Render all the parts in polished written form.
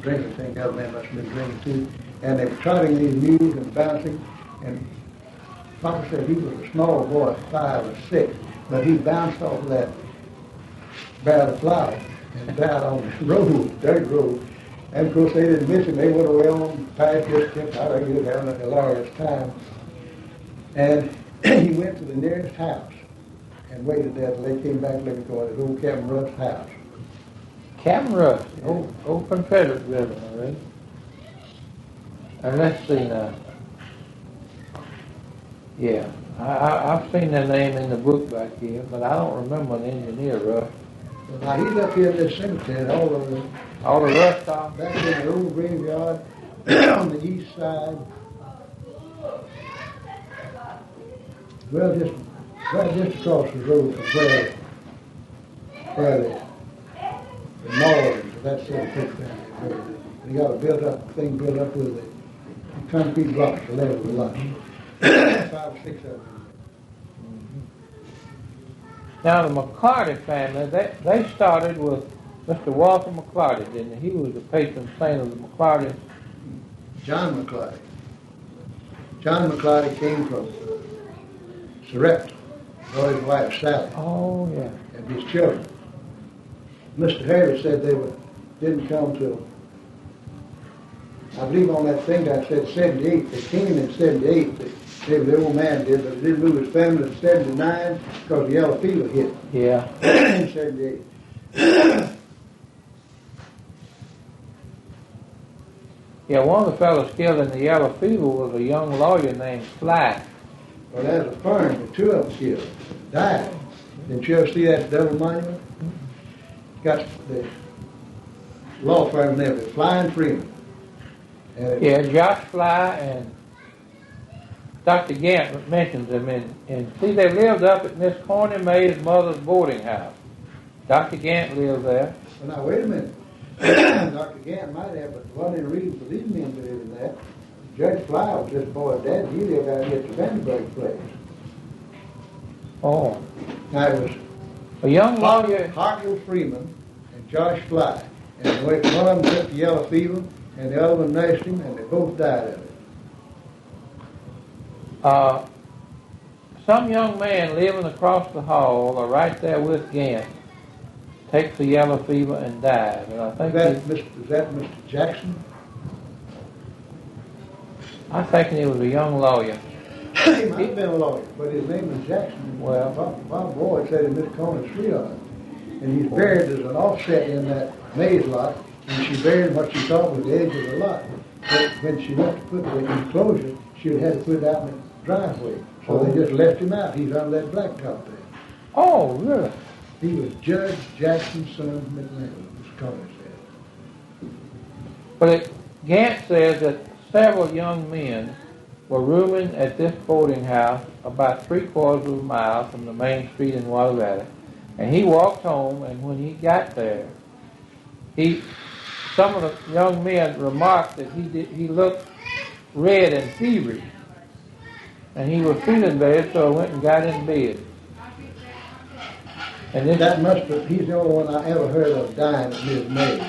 drinking. I think the other man must have been drinking too. And they were trotting these mules and bouncing. And Papa said he was a small boy, 5 or 6, but he bounced off of that barrel of flour and died on the road, dirt road. And of course they didn't miss him. They went away on past, just kept out of here, having a hilarious time. And he went to the nearest house and waited there till they came back looking for his old Captain Rust's house. Captain Rust, old Confederate veteran, all right? And let's see now. Yeah, I've seen that name in the book back here, but I don't remember an engineer, Rust. Well, now he's up here in this cemetery, all the Rust off? Back in the old graveyard on the east side. Well, just across the road from where the Morons, that's the family. They got a thing built up with the concrete blocks to level the lot. 5 or 6 of them. Now the McLarty family, they started with Mr. Walter McLarty, didn't they? He was the patron saint of the McLarty. John McLarty. John McLarty came from Sarepta, brought his wife Sally. Oh, yeah. And his children. Mr. Harris said they didn't come till, I believe on that thing I said 78. They came in 78. The old man did, but he didn't move his family to 79 because the yellow fever hit. Yeah. In 78. Yeah, one of the fellows killed in the yellow fever was a young lawyer named Fly. Well, there's a firm, the 2 of them killed, died. Didn't you ever see that double monument? Got the law firm there, the Fly and Freeman. Yeah, Josh Fly and Dr. Gant mentions them, and see, they lived up at Miss Corny May's mother's boarding house. Dr. Gant lived there. Well, now, wait a minute. Dr. Gant might have, but the one in reason for these men to live in that, Judge Fly was this boy's dad. He lived out here at the Vandenberg place. Oh. Now, it was a young lawyer. Hartwell Freeman and Josh Fly. And one of them took the yellow fever, and the other one nursed him, and they both died of it. Some young man living across the hall or right there with Gant takes the yellow fever and dies. And I think is that Mr. Jackson? I think he was a young lawyer. He might have been a lawyer, but his name was Jackson. Well, Bob Boyd said in Miss Corner's sweetheart. And he's buried as an offset in that maze lot, and she buried what she thought was the edge of the lot. But when she went to put the enclosure, she would have to put it out in the driveway. So they just left him out. He's on that blacktop there. Oh, really? He was Judge Jackson's son of McLarty, Miss Corner said. But Gant says that several young men were rooming at this boarding house about 3/4 of a mile from the main street in Water Valley. And he walked home, and when he got there, some of the young men remarked that he looked red and feverish. And he was feeling bad, so I went and got in bed. And he's the only one I ever heard of dying at Miss May.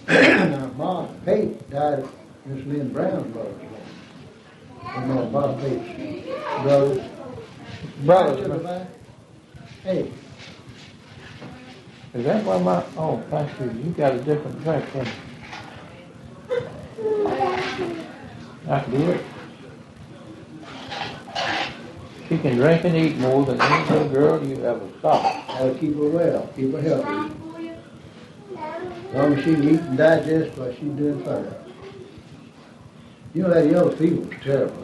Now, Ma Pate died at Miss Lynn Brown's mother's home. And now Bob Pate's brothers. Hey. Is that why thank you. You got a different drink, haven't you? I can do it. She can drink and eat more than any little girl you ever saw. I'll keep her well, keep her healthy. As long as she can eat and digest, well, she's doing fine. You know, that yellow fever was terrible.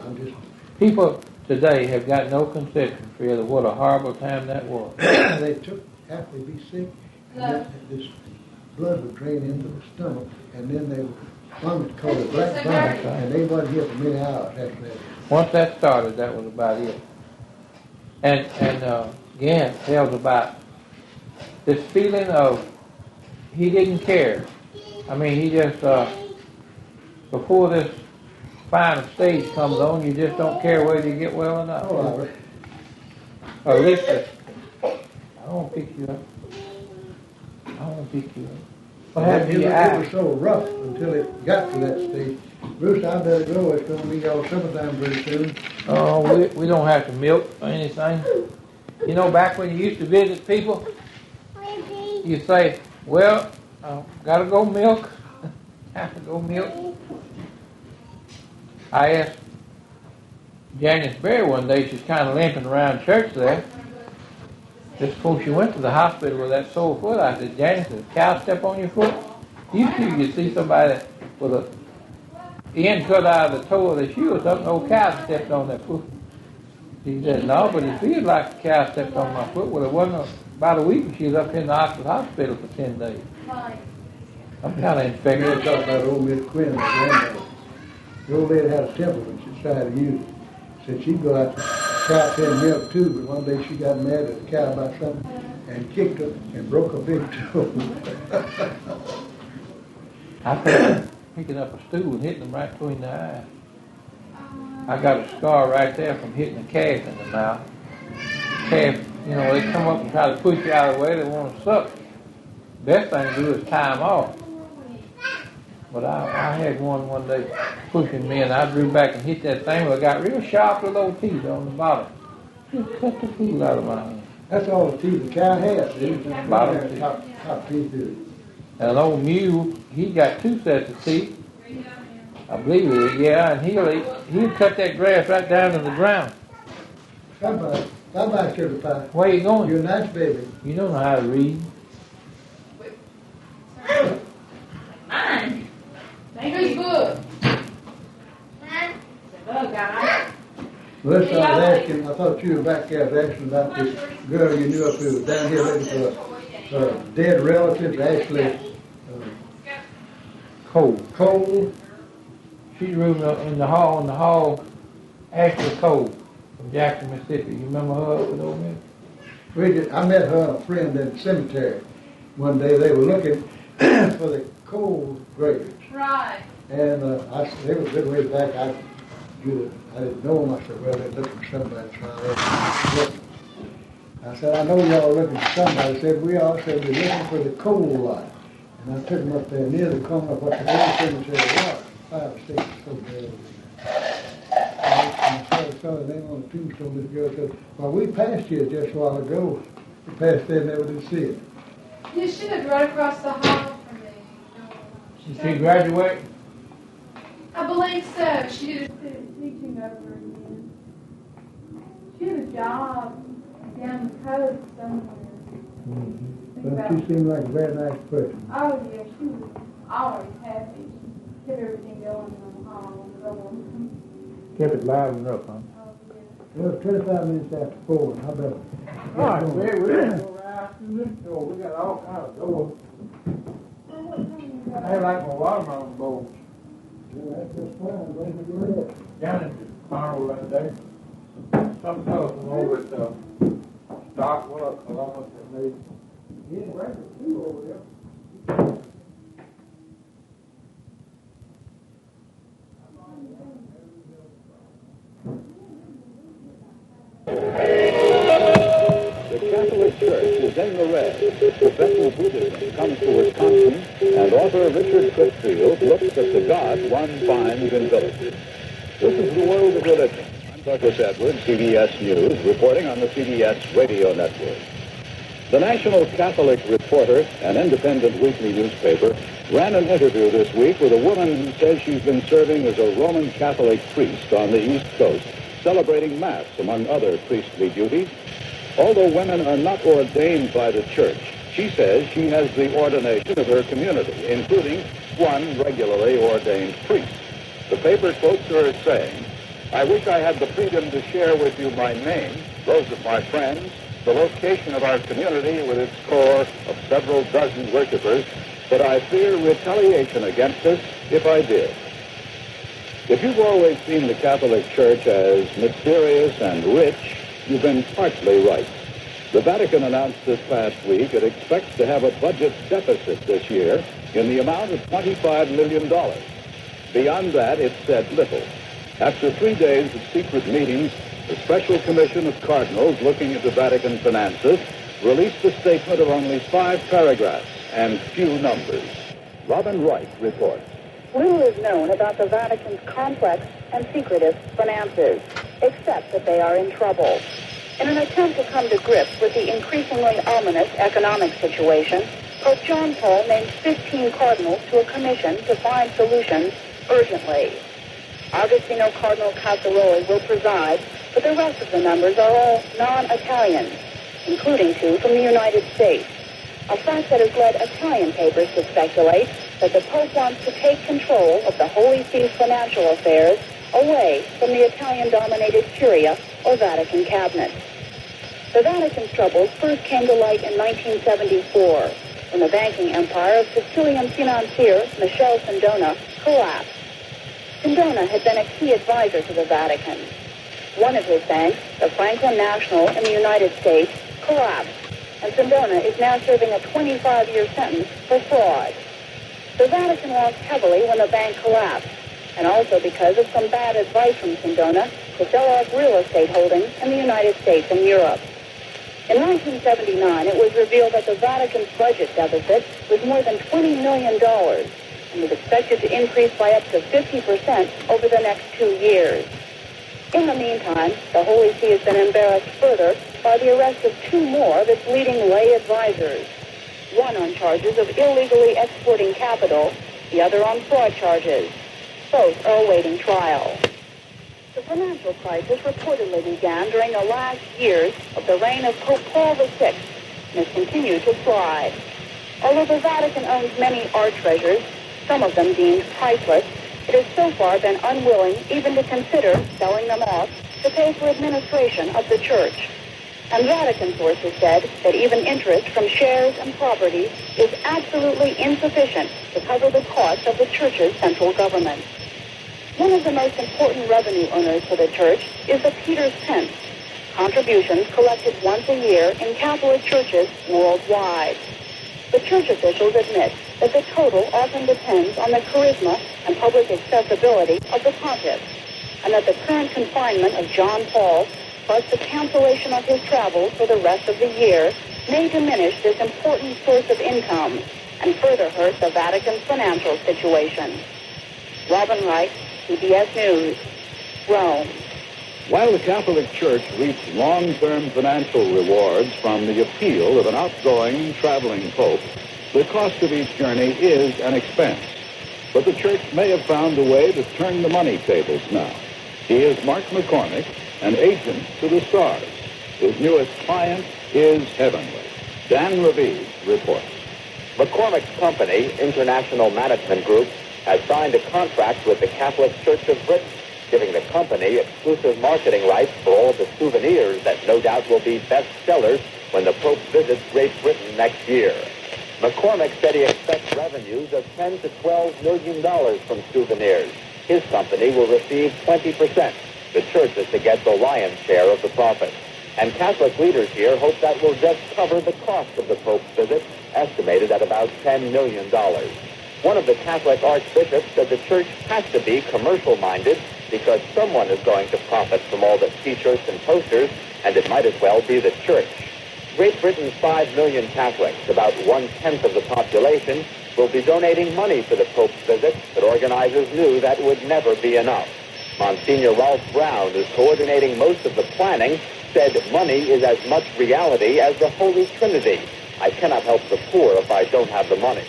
People today have got no conception, Fred, of what a horrible time that was. They after they'd be sick, and this blood would drain into the stomach, and then they would vomit called a black vomit, and they wasn't here for many hours after that. Once that started, that was about it. And Gant tells about this feeling of he didn't care. I mean, he just, before this final stage comes on, you just don't care whether you get well or not. Oh, or listen, I won't pick you up. I won't pick you up. What happened to your It eye? was so rough until it got to that stage. Bruce, I better go. It's going to be y'all summertime pretty soon. Oh, we don't have to milk or anything. You know, back when you used to visit people, you say, well, gotta go milk. Have to go milk. I asked Janice Berry one day, she's kind of limping around church there. Just before she went to the hospital with that sore foot, I said, Janice, did a cow step on your foot? Usually you see somebody with a end cut out of the toe of the shoe or something, no cow stepped on their foot. She said, no, but it feels like a cow stepped on my foot. Well, it wasn't about a week and she was up in the hospital for 10 days. I'm kind of infected. You talk about old Miss Quinn, my grandmother. The old lady had a temper when she tried to use it. Said she'd go out to cow pen milk too, but one day she got mad at the cow about something and kicked her and broke her big toe. I felt picking up a stool and hitting them right between the eyes. I got a scar right there from hitting a calf in the mouth. Calf, you know, they come up and try to push you out of the way, they want to suck. Best thing to do is tie them off. But I had one day pushing me, and I drew back and hit that thing, but I got real sharp little teeth on the bottom. Just cut the food out of my hand. That's all the teeth the cow has. Bottom teeth. Top teeth is. And an old mule, he got 2 sets of teeth. I believe it, yeah, and he'll cut that grass right down to the ground. Bye-bye, sugar pie. Where you going? You're a nice baby. You don't know how to read. Mine. Whose book? Oh, God. Well, that's what I was asking. I thought you were back there asking about this girl you knew up who was down here looking for dead relatives, actually Cole. She's rooming in the hall, Ashley Cole from Jackson, Mississippi. You remember her up with old man? I met her and a friend in the cemetery. One day they were looking for the Cole graves. Right. And they were a good ways back. I didn't know them. I said, well, they're looking for somebody. So I said, I know y'all are looking for somebody. I said, we all said we're looking for the Cole lot. And I took them up there near the corner of what the old cemetery was. 5 or 6 so there. And I saw the name on the tombstone. This girl said, well, we passed here just a while ago. We passed there and never did see it. You should have right across the hall from me. Did she graduate? I believe so. She did teaching over again. She had a job down the coast somewhere. But she seemed like a very nice person. Oh, yeah, she was always happy. She kept everything going in the hall and the door. Kept it loud enough, huh? Oh, yeah. Well, it's 25 minutes after 4, and I better. All right, we're going to go right through this door. We got all kinds of doors. I like my watermelon bowl. Yeah, that's just fine. Glad to go ahead. Down in the carnival that day. Some fellow from over at Stock, Columbus, and they where's the two over there? The Catholic Church is in the red. Professor Buddhism comes to Wisconsin, and author Richard Whitfield looks at the God one finds in villages. This is the world of religion. I'm Douglas Edwards, CBS News, reporting on the CBS radio network. The National Catholic Reporter, an independent weekly newspaper, ran an interview this week with a woman who says she's been serving as a Roman Catholic priest on the East Coast, celebrating Mass, among other priestly duties. Although women are not ordained by the church, she says she has the ordination of her community, including one regularly ordained priest. The paper quotes her as saying, "I wish I had the freedom to share with you my name, those of my friends, the location of our community with its core of several dozen worshipers, but I fear retaliation against us if I did." If you've always seen the Catholic Church as mysterious and rich, you've been partly right. The Vatican announced this past week it expects to have a budget deficit this year in the amount of $25 million. Beyond that, it said little. After 3 days of secret meetings, the Special Commission of Cardinals looking into Vatican finances released a statement of only 5 paragraphs and few numbers. Robin Wright reports. Little is known about the Vatican's complex and secretive finances, except that they are in trouble. In an attempt to come to grips with the increasingly ominous economic situation, Pope John Paul named 15 cardinals to a commission to find solutions urgently. Agostino Cardinal Casaroli will preside, but the rest of the members are all non-Italians, including 2 from the United States, a fact that has led Italian papers to speculate that the Pope wants to take control of the Holy See's financial affairs away from the Italian-dominated Curia or Vatican cabinet. The Vatican's troubles first came to light in 1974, when the banking empire of Sicilian financier Michele Sindona collapsed. Sindona had been a key advisor to the Vatican. One of his banks, the Franklin National in the United States, collapsed, and Sindona is now serving a 25-year sentence for fraud. The Vatican lost heavily when the bank collapsed, and also because of some bad advice from Sindona to sell off real estate holdings in the United States and Europe. In 1979, it was revealed that the Vatican's budget deficit was more than $20 million and was expected to increase by up to 50% over the next 2 years. In the meantime, the Holy See has been embarrassed further by the arrest of 2 more of its leading lay advisors, one on charges of illegally exporting capital, the other on fraud charges. Both are awaiting trial. The financial crisis reportedly began during the last years of the reign of Pope Paul VI and has continued to slide. Although the Vatican owns many art treasures, some of them deemed priceless, it has so far been unwilling even to consider selling them off to pay for administration of the church. And Vatican sources said that even interest from shares and property is absolutely insufficient to cover the cost of the church's central government. One of the most important revenue earners for the church is the Peter's Pence, contributions collected once a year in Catholic churches worldwide. The church officials admit that the total often depends on the charisma and public accessibility of the pontiff, and that the current confinement of John Paul, plus the cancellation of his travels for the rest of the year, may diminish this important source of income and further hurt the Vatican's financial situation. Robin Wright, CBS News, Rome. While the Catholic Church reaped long-term financial rewards from the appeal of an outgoing, traveling pope, the cost of each journey is an expense. But the Church may have found a way to turn the money tables now. He is Mark McCormick, an agent to the stars. His newest client is heavenly. Dan Raviv reports. McCormick's company, International Management Group, has signed a contract with the Catholic Church of Britain, giving the company exclusive marketing rights for all the souvenirs that no doubt will be bestsellers when the Pope visits Great Britain next year. McCormick said he expects revenues of $10 to $12 million from souvenirs. His company will receive 20%. The church is to get the lion's share of the profits. And Catholic leaders here hope that will just cover the cost of the Pope's visit, estimated at about $10 million. One of the Catholic archbishops said the church has to be commercial-minded because someone is going to profit from all the T-shirts and posters, and it might as well be the church. Great Britain's 5 million Catholics, about 1/10 of the population, will be donating money for the Pope's visit, but organizers knew that would never be enough. Monsignor Ralph Brown, who's coordinating most of the planning, said money is as much reality as the Holy Trinity. I cannot help the poor if I don't have the money.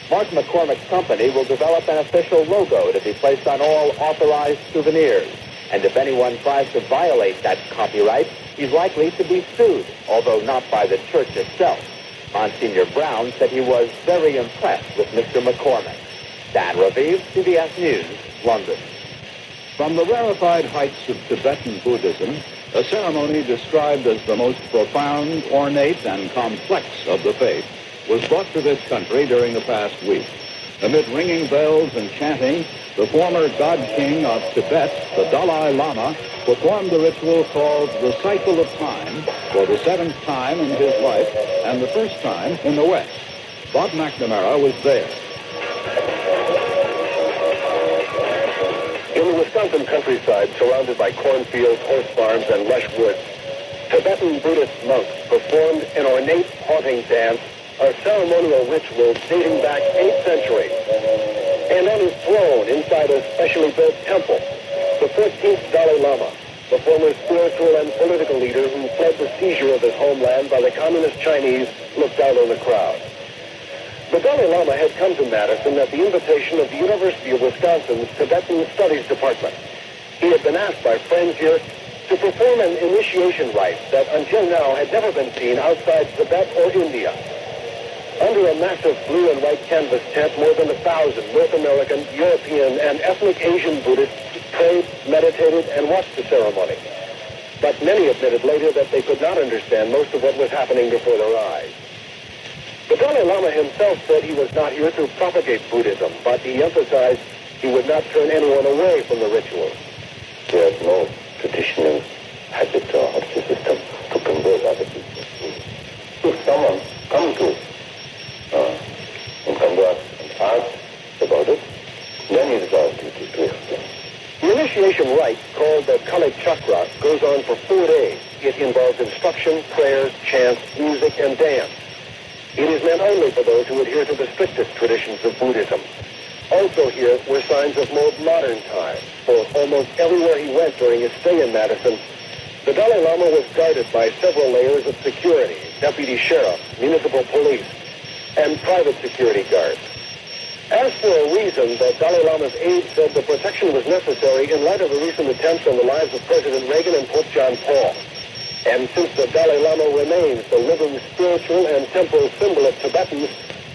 Mark McCormick's company will develop an official logo to be placed on all authorized souvenirs. And if anyone tries to violate that copyright, he's likely to be sued, although not by the church itself. Monsignor Brown said he was very impressed with Mr. McCormick. Dan Raviv, CBS News, London. From the rarefied heights of Tibetan Buddhism, a ceremony described as the most profound, ornate, and complex of the faith was brought to this country during the past week. Amid ringing bells and chanting, the former God King of Tibet, the Dalai Lama, performed the ritual called the Cycle of Time for the 7th time in his life and the first time in the West. Bob McNamara was there. In the Wisconsin countryside, surrounded by cornfields, horse farms, and lush woods, Tibetan Buddhist monks performed an ornate haunting dance are ceremonial rituals dating back 8 centuries. And on his throne inside a specially built temple, the 14th Dalai Lama, the former spiritual and political leader who fled the seizure of his homeland by the communist Chinese, looked out on the crowd. The Dalai Lama had come to Madison at the invitation of the University of Wisconsin's Tibetan Studies Department. He had been asked by friends here to perform an initiation rite that until now had never been seen outside Tibet or India. Under a massive blue and white canvas tent, more than 1,000 North American, European, and ethnic Asian Buddhists prayed, meditated, and watched the ceremony. But many admitted later that they could not understand most of what was happening before their eyes. The Dalai Lama himself said he was not here to propagate Buddhism, but he emphasized he would not turn anyone away from the rituals. There's no traditional habit of the system to convert other people. If someone comes to and convert and ask about it, then it is our duty to explain. The initiation rite, called the Kali Chakra, goes on for 4 days. It involves instruction, prayers, chants, music, and dance. It is meant only for those who adhere to the strictest traditions of Buddhism. Also here were signs of more modern times, for almost everywhere he went during his stay in Madison, the Dalai Lama was guarded by several layers of security, deputy sheriff, municipal police, and private security guards. As for a reason, the Dalai Lama's aides said the protection was necessary in light of the recent attempts on the lives of President Reagan and Pope John Paul. And since the Dalai Lama remains the living spiritual and temporal symbol of Tibetans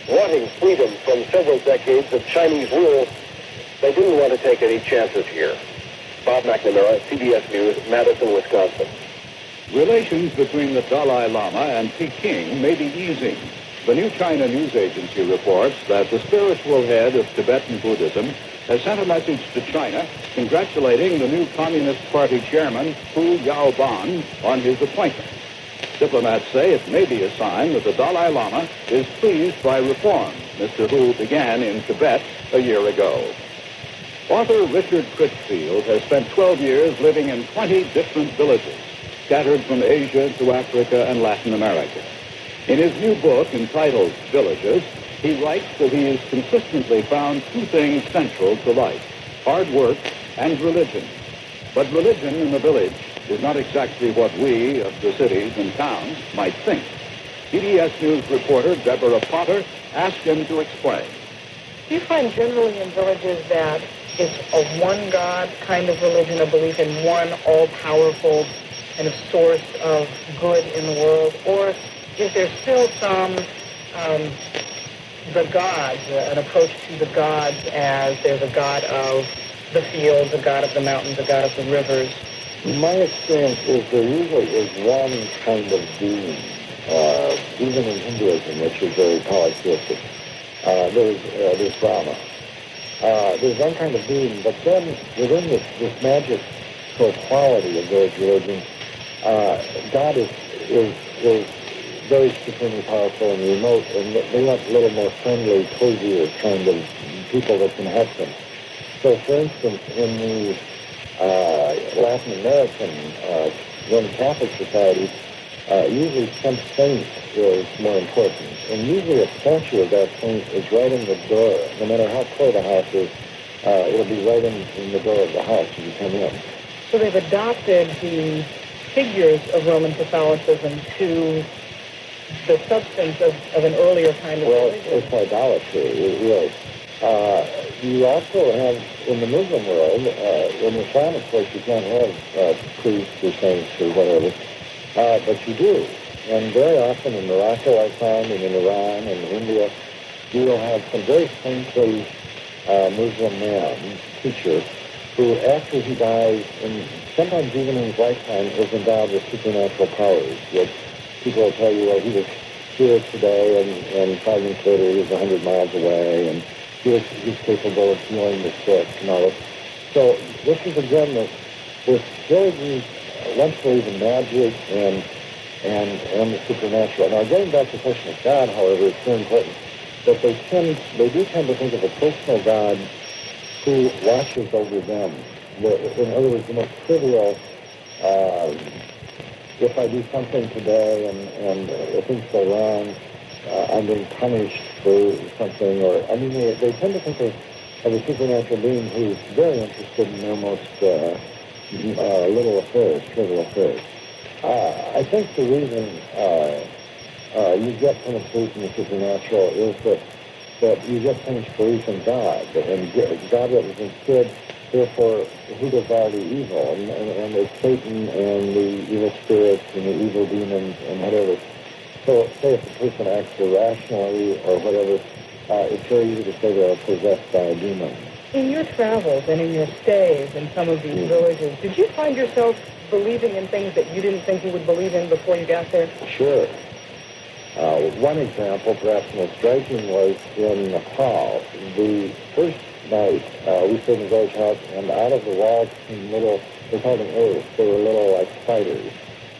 wanting freedom from several decades of Chinese rule, they didn't want to take any chances here. Bob McNamara, CBS News, Madison, Wisconsin. Relations between the Dalai Lama and Peking may be easing. The New China News Agency reports that the spiritual head of Tibetan Buddhism has sent a message to China congratulating the new Communist Party chairman, Hu Yaoban, on his appointment. Diplomats say it may be a sign that the Dalai Lama is pleased by reforms Mr. Hu began in Tibet a year ago. Author Richard Critchfield has spent 12 years living in 20 different villages, scattered from Asia to Africa and Latin America. In his new book entitled Villages, he writes that he has consistently found 2 things central to life: hard work and religion. But religion in the village is not exactly what we of the cities and towns might think. CBS News reporter Deborah Potter asked him to explain. Do you find generally in villages that it's a one God kind of religion, a belief in one all-powerful kind of source of good in the world, or is there still some the gods, an approach to the gods as there's a god of the fields, a god of the mountains, a god of the rivers? My experience is there usually is one kind of being, even in Hinduism, which is very polytheistic. There's Brahma. There's one kind of being, but then within this magic sort of quality of those religions, God is very supremely powerful and remote, and they want a little more friendly, cozier kind of people that can help them. So, for instance, in the Latin American Roman Catholic society, usually some saint is more important, and usually a statue of that saint is right in the door. No matter how poor the house is, it'll be right in the door of the house when you come in. So they've adopted the figures of Roman Catholicism to the substance of an earlier kind of religion. It's idolatry, really. You also have, in the Muslim world, in Islam, of course, you can't have priests or saints or whatever, but you do. And very often in Morocco, I found, and in Iran and in India, you will have some very saintly Muslim man, teacher, who after he dies, and sometimes even in his lifetime, is endowed with supernatural powers, which people will tell you, well, he was here today, and 5 minutes later he was 100 miles away, and he's capable of healing the sick and all that. So this is, again, this building, once believe magic and the supernatural. Now, getting back to the question of God, however, is very important, that they do tend to think of a personal God who watches over them. In other words, the most trivial, if I do something today and things go wrong, I'm being punished for something, or, I mean, they tend to think of a supernatural being who's very interested in their most little affairs, trivial affairs. I think the reason you get punished for the supernatural is that you get punished for in God, and God represents good, therefore who does all the evil, and it's Satan and the evil spirits and the evil demons and whatever. So say if a person acts irrationally or whatever, it's very easy to say they're possessed by a demon. In your travels and in your stays in some of these villages, did you find yourself believing in things that you didn't think you would believe in before you got there? Sure. One example, perhaps most striking, was in Nepal. The first night, we stayed in the village house, and out of the walls came little, they called them eggs. They were little, like, spiders.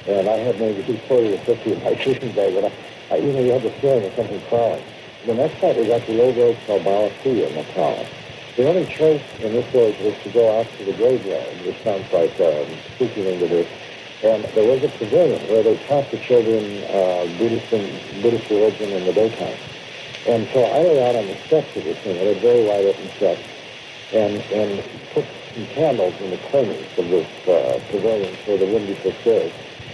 And I had maybe 40 or 50 of my sleeping bag, but you had the feeling of something crawling. The next night, we got to a little village called Balasi in Nepal. The only choice in this village was to go out to the graveyard, which sounds like spooky thing to do. And there was a pavilion where they taught the children Buddhist religion in the daytime. And so I lay out on the steps of this thing, it had very wide open steps, and put some candles in the corners of this pavilion so there wouldn't be so scary.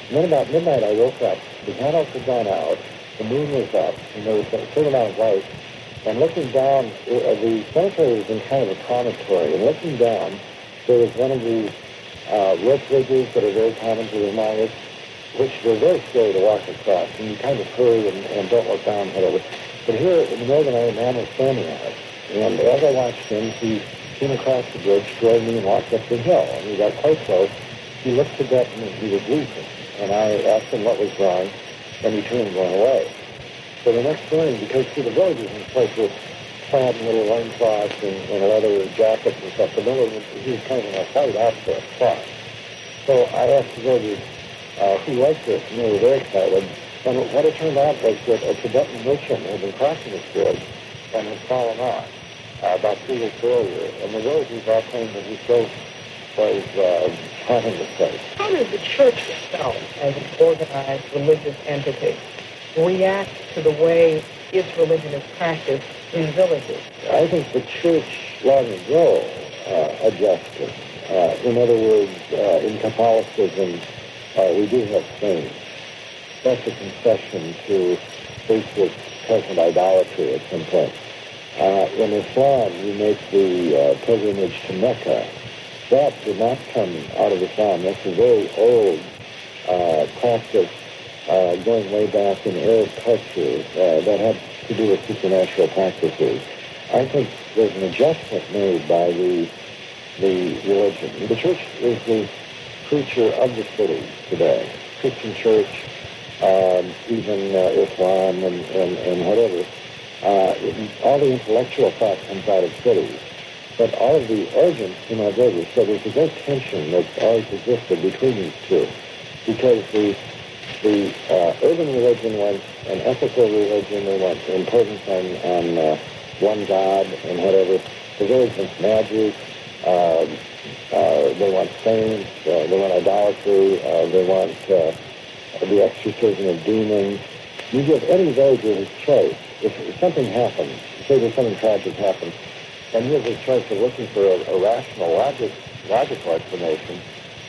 And then about midnight I woke up, the candles had gone out, the moon was up, and there was a certain amount of light. And looking down, the cemetery was in kind of a promontory, and looking down, there was one of these rope bridges that are very common to the Mayas, which were very scary to walk across, and you kind of hurry and don't look down, whatever. But here, in the middle of the night, a man was standing on it, and as I watched him, he came across the bridge, joined me, and walked up the hill, and we got quite close. He looked Tibetan, and he was weeping, and I asked him what was wrong, and he turned and went away. So the next morning, because the villages in place were clad in little loincloths and leather jackets and stuff, the village, he was kind of in a white outfit, cloth. So I asked the villagers, who was this? And they were very excited. And what it turned out was that a Tibetan merchant had been crossing this bridge and had fallen off about 3 weeks earlier. And the villagers all claimed that he still was haunting the place. How does the church itself, as an organized religious entity, react to the way its religion is practiced in villages? I think the church long ago adjusted. In other words, in Catholicism, we do have saints. That's a concession to basic present idolatry at some point. In Islam, you make the pilgrimage to Mecca. That did not come out of Islam. That's a very old practice going way back in Arab culture that had to do with supernatural practices. I think there's an adjustment made by the religion. The church is the creature of the city today. Christian church, even Islam and whatever. All the intellectual thought comes out of cities. But all of the origins came out of villages. So there's a great tension that's always existed between these two. Because the urban religion wants an ethical religion, they want importance on one God and whatever. The village wants magic, they want saints, they want idolatry, they want the exorcism of demons. You give any villager his choice. If something happens, say there's something tragic happens, and he has his choice of looking for a rational, logical explanation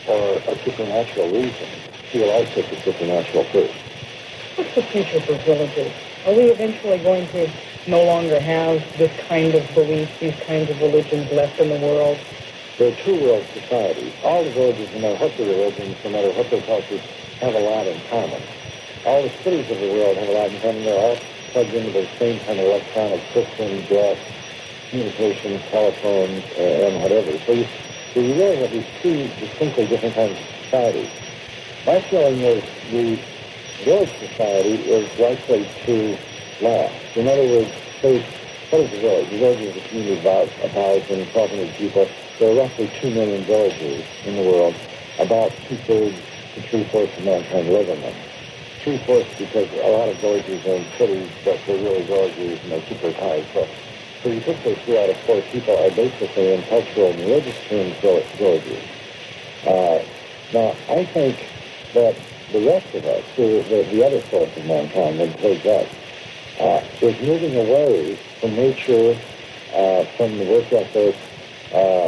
or a supernatural reason, he will always take the supernatural first. What's the future for villages? Are we eventually going to no longer have this kind of belief, these kinds of religions left in the world? There are two-world societies. All the villages, no matter what their religions, no matter what their cultures, have a lot in common. All the cities of the world have a lot in common. They're all plugged into the same kind of electronic systems, gas, communications, telephones, and whatever. So you really have these two distinctly different kinds of societies. My feeling is the village society is likely to last. In other words, say, what is a village? A village is a community of about 1,000, 1,200 people. There are roughly 2 million villages in the world. About 2/3 to 3/4 of mankind live in them. 3/4 because a lot of villages are in cities, but they're really villages and they're super tight. So you could say 3 out of 4 people are basically, in cultural and religious terms, villages. Now, I think that the rest of us, the other fourth of mankind that includes us, is moving away from nature, from the work ethic.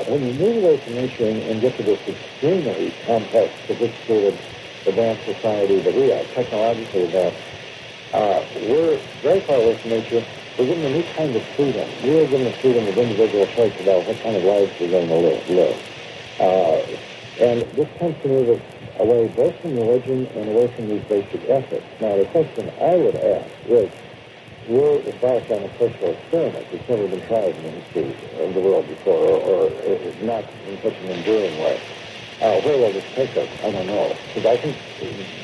When you move away from nature and get to this extremely complex, sophisticated, advanced society that we are, technologically advanced, we're very far away from nature. We're given a new kind of freedom. We are given the freedom of individual choice about what kind of lives we're going to live. And this tends to move us away both from religion and away from these basic ethics. Now, the question I would ask is, we're embarked on a social experiment that's never been tried in the history of the world before, or not in such an enduring way. Where will this take us? I don't know. Because I think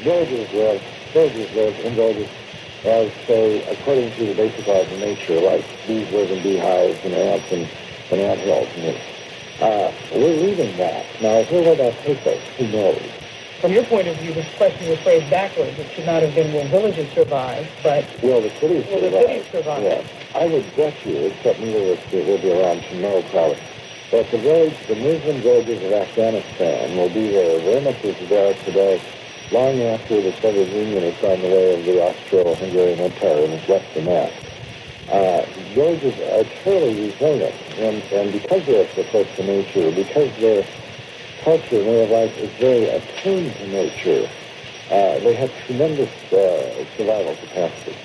villages live in villages as, say, according to the basic laws of nature, like bees live in beehives and ants and ant hills. We're leaving that. Now, where will that take us? Who knows? From your point of view, this question was phrased backwards. It should not have been, will villages survive, but will the cities survive? Will the cities survive? Yes. I would guess you, except neither of us will be around to know probably, that the Muslim villages of Afghanistan will be there very much as they are today, long after the Soviet Union has gone the way of the Austro-Hungarian Empire and has left the map. Villages are totally resilient, and because they're so close to nature, because their culture and way of life is very attuned to nature, they have tremendous survival capacity.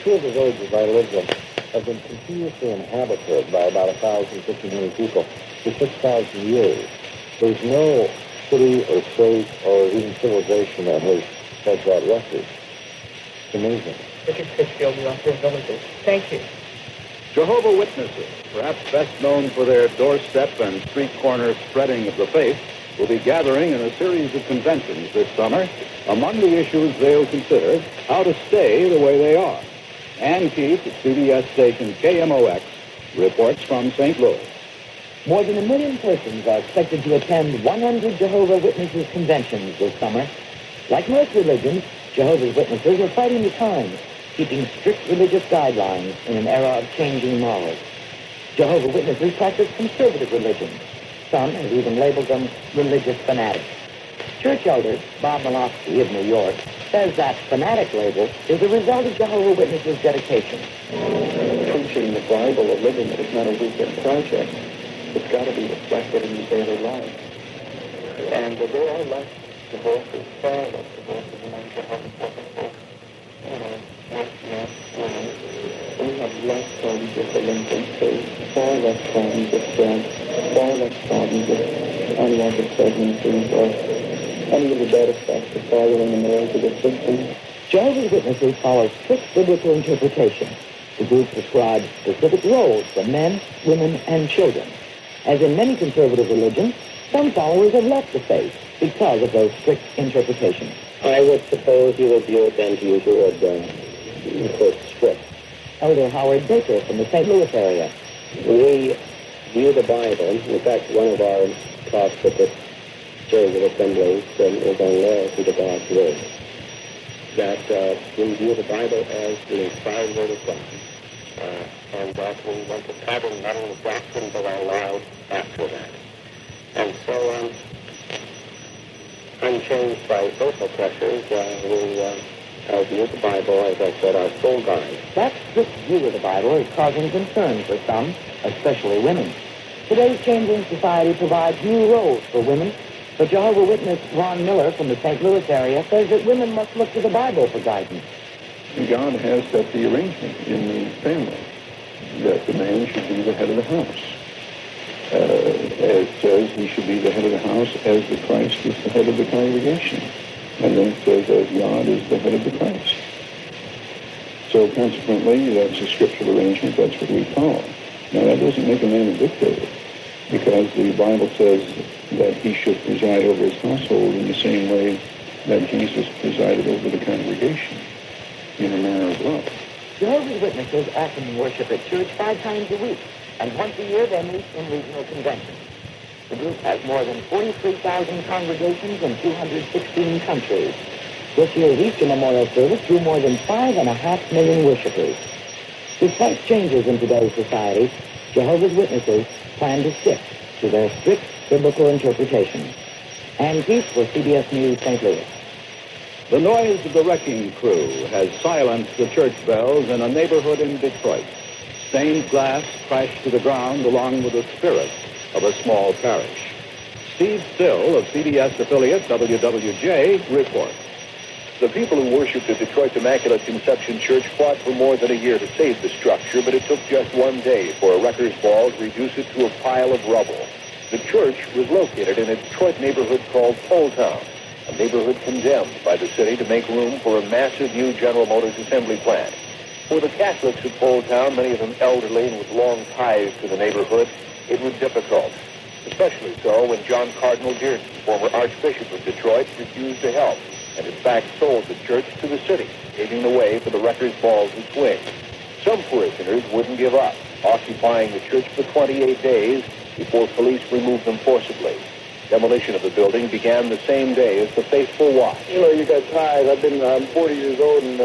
Two of the villages I lived in have been continuously inhabited by about 1,500 people for 6,000 years. There's no city or state or even civilization that has set that record. It's amazing. Richard Critchfield, Director of Villages. Thank you. Jehovah's Witnesses, perhaps best known for their doorstep and street corner spreading of the faith, will be gathering in a series of conventions this summer. Among the issues they'll consider, how to stay the way they are. Ann Keith at CBS station KMOX reports from St. Louis. More than 1 million persons are expected to attend 100 Jehovah's Witnesses conventions this summer. Like most religions, Jehovah's Witnesses are fighting the times, keeping strict religious guidelines in an era of changing morals. Jehovah's Witnesses practice conservative religion. Some have even labeled them religious fanatics. Church elder Bob McLarty of New York says that fanatic label is a result of Jehovah's Witnesses' dedication. Preaching the Bible or living it is not a weekend project. It's got to be reflected in your daily life. And there are less divorces, far less divorces among Jehovah's Witnesses. We have less problems with delinquency, far less problems with drugs, far less problems with unwanted pregnancies, or any of the bad effects of following the morals of the system. Jehovah's Witnesses follow strict biblical interpretation. The group prescribes specific roles for men, women, and children. As in many conservative religions, some followers have left the faith because of those strict interpretations. I would suppose you would view it then, to use your word, quote, strict. Elder Howard Baker from the St. Louis area. We view the Bible. In fact, one of our talks at the Series of Assemblies is on loyalty to God's Word. That we view the Bible as the inspired Word of God. And that we want to pattern not only doctrine but our lives after that. And so, unchanged by social pressures, we view the Bible, as I said, our full guide. That strict view of the Bible is causing concern for some, especially women. Today's changing society provides new roles for women, but Jehovah's Witness Ron Miller from the St. Louis area says that women must look to the Bible for guidance. God has set the arrangement in the family that the man should be the head of the house. It says he should be the head of the house as the Christ is the head of the congregation. And then it says as God is the head of the Christ. So consequently, that's a scriptural arrangement. That's what we follow. Now, that doesn't make a man a dictator, because the Bible says that he should preside over his household in the same way that Jesus presided over the congregation, in a manner of love. Jehovah's Witnesses often worship at church 5 times a week, and once a year they meet in regional conventions. The group has more than 43,000 congregations in 216 countries. This year's Easter Memorial Service drew more than 5.5 million worshipers. Despite changes in today's society, Jehovah's Witnesses plan to stick to their strict biblical interpretation. Ann Keith for CBS News, St. Louis. The noise of the wrecking crew has silenced the church bells in a neighborhood in Detroit. Stained glass crashed to the ground along with the spirit of a small parish. Steve Still of CBS affiliate WWJ reports. The people who worshipped at Detroit's Immaculate Conception Church fought for more than a year to save the structure, but it took just one day for a wrecker's ball to reduce it to a pile of rubble. The church was located in a Detroit neighborhood called Poletown, a neighborhood condemned by the city to make room for a massive new General Motors assembly plant. For the Catholics at Poletown, many of them elderly and with long ties to the neighborhood, it was difficult. Especially so when John Cardinal Dearden, former Archbishop of Detroit, refused to help, and in fact sold the church to the city, paving the way for the wrecker's ball to swing. Some parishioners wouldn't give up, occupying the church for 28 days before police removed them forcibly. Demolition of the building began the same day as the faithful watched. You know, you got ties. I'm 40 years old, and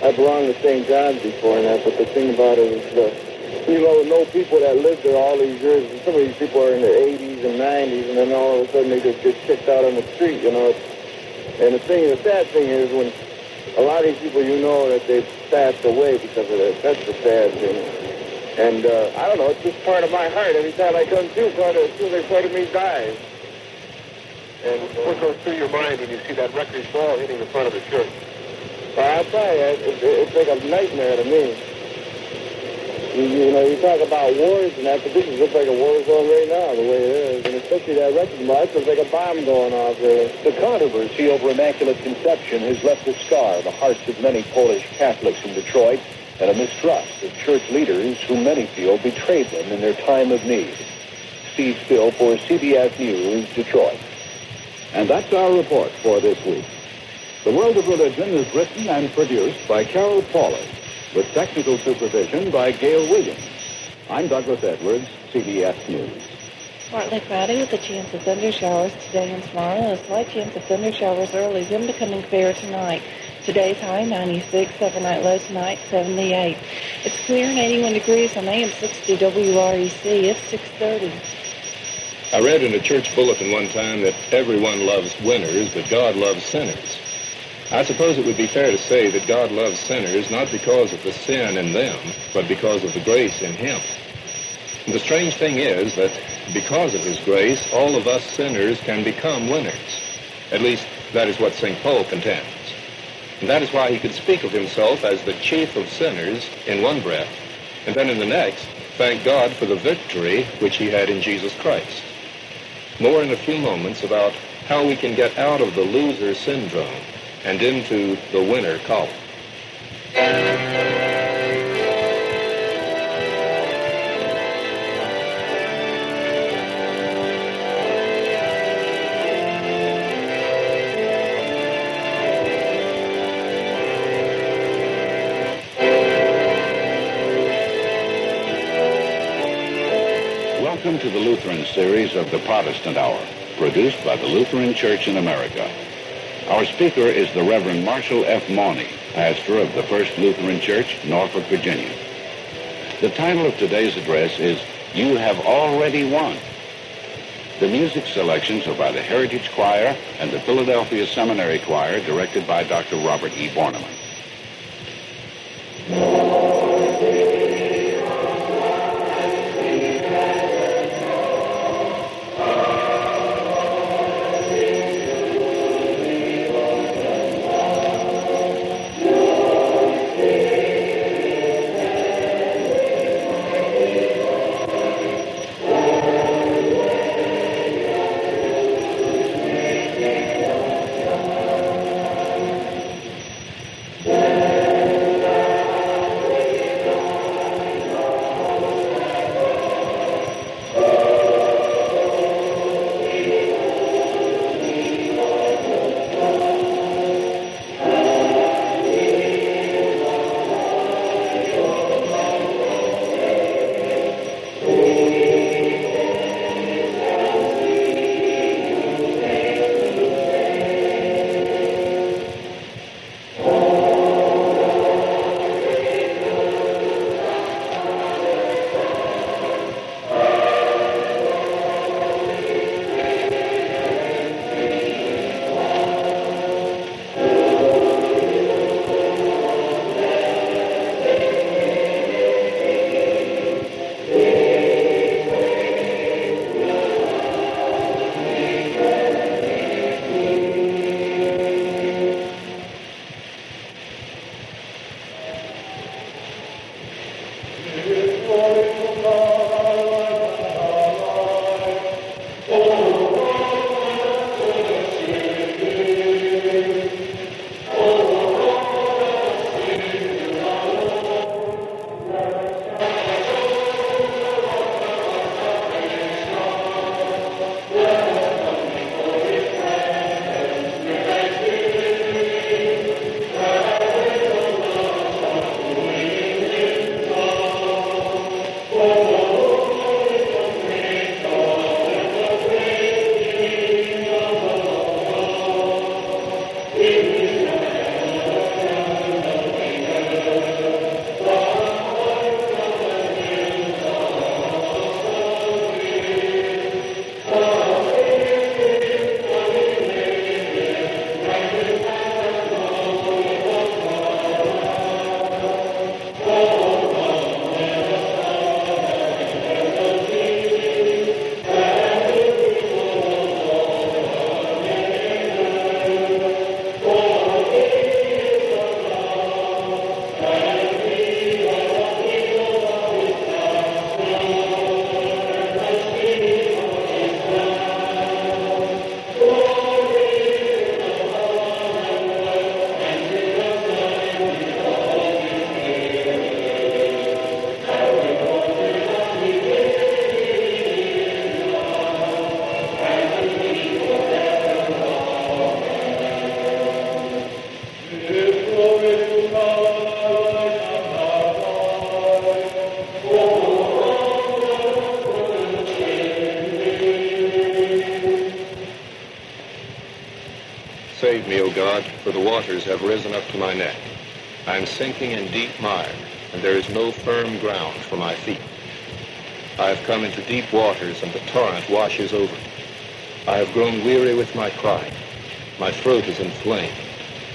I belonged to St. John's before and that, but the thing about it is, know people that lived there all these years, and some of these people are in their 80s and 90s, and then all of a sudden they just get kicked out on the street, you know. And the sad thing is when a lot of these people, that they've passed away because of it. That's the sad thing. And I don't know, it's just part of my heart. Every time I come through, part of me dies. And what goes through your mind when you see that wrecker's ball hitting the front of the church? Well, I'll tell you, it's like a nightmare to me. You talk about wars and that, but this looks like a war zone right now, the way it is. And especially that wrecking ball, it looks like a bomb going off there. The controversy over Immaculate Conception has left a scar in the hearts of many Polish Catholics in Detroit and a mistrust of church leaders who many feel betrayed them in their time of need. Steve Still for CBS News, Detroit. And that's our report for this week. The World of Religion is written and produced by Carol Paulus, with technical supervision by Gail Williams. I'm Douglas Edwards, CBS News. Partly cloudy with a chance of thunder showers today and tomorrow, and a slight chance of thunder showers early, then becoming fair tonight. Today's high 96, overnight low tonight 78. It's clear and 81 degrees on AM 60 WREC. It's 6:30. I read in a church bulletin one time that everyone loves winners, but God loves sinners. I suppose it would be fair to say that God loves sinners not because of the sin in them, but because of the grace in him. And the strange thing is that because of his grace, all of us sinners can become winners. At least, that is what St. Paul contends. And that is why he could speak of himself as the chief of sinners in one breath, and then in the next, thank God for the victory which he had in Jesus Christ. More in a few moments about how we can get out of the loser syndrome and into the winner column. Welcome to the Lutheran series of the Protestant Hour, produced by the Lutheran Church in America. Our speaker is the Reverend Marshall F. Mauney, pastor of the First Lutheran Church, Norfolk, Virginia. The title of today's address is You Have Already Won. The music selections are by the Heritage Choir and the Philadelphia Seminary Choir, directed by Dr. Robert E. Borneman. me, O God, for the waters have risen up to my neck. I am sinking in deep mire, and there is no firm ground for my feet. I have come into deep waters, and the torrent washes over me. I have grown weary with my cry. My throat is inflamed.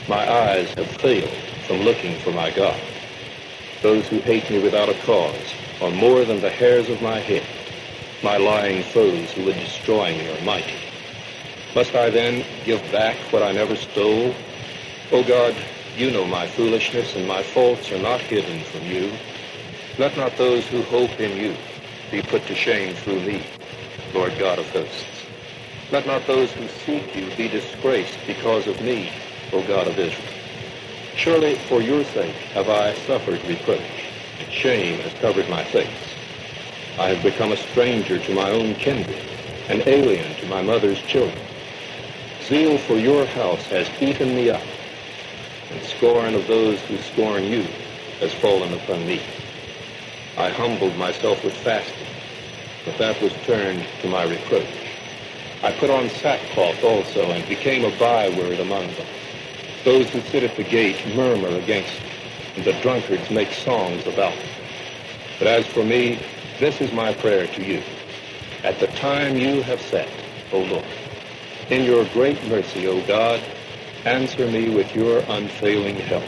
My eyes have failed from looking for my God. Those who hate me without a cause are more than the hairs of my head. My lying foes who would destroy me are mighty. Must I then give back what I never stole? O God, you know my foolishness, and my faults are not hidden from you. Let not those who hope in you be put to shame through me, Lord God of hosts. Let not those who seek you be disgraced because of me, O God of Israel. Surely for your sake have I suffered reproach, and shame has covered my face. I have become a stranger to my own kindred, an alien to my mother's children. Zeal for your house has eaten me up, and scorn of those who scorn you has fallen upon me. I humbled myself with fasting, but that was turned to my reproach. I put on sackcloth also, and became a byword among them. Those who sit at the gate murmur against me, and the drunkards make songs about me. But as for me, this is my prayer to you. At the time you have set, O Lord, in your great mercy, O God, answer me with your unfailing help.